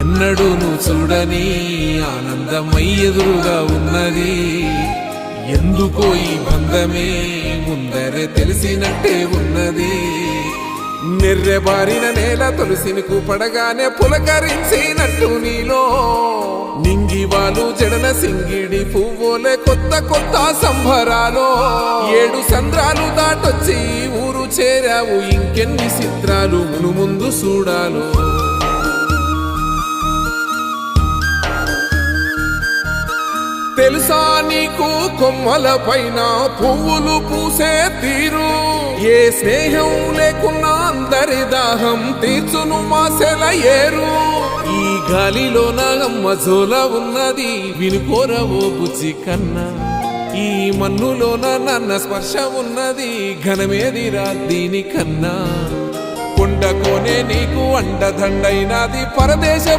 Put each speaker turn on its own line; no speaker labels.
ఎన్నడూను చూడని ఆనందమై ఎదురుగా ఉన్నది. ఎందుకో ఈ బంధమే ముందరే తెలిసినట్టే ఉన్నది. నెర్రెబారిన నేల తులసిని పడగానే పులకరించినట్టు నీలో నింగివాలు జడన సింగిడి పువ్వులే కొత్త కొత్త సంబరాలో. 7 సంద్రాలు దాటొచ్చి ఊరు చేరావు, ఇంకెన్ని చిత్రాలు మును ముందు చూడాలో. తెలుసా నీకు కొమ్మల పైన పువ్వులు పూసే తీరు? ఏ స్నేహం లేకున్నా అందరి దాహం తీర్చును మాసెల ఏరు. ఈ గాలిలోన అమ్మ జోల ఉన్నది, వినుకోరవో బుజ్జి కన్నా. ఈ మన్నులోన నన్న స్పర్శ ఉన్నది, ఘనమేదిరా దీనికన్నా. కొండకోనే నీకు అండదండైనది పరదేశ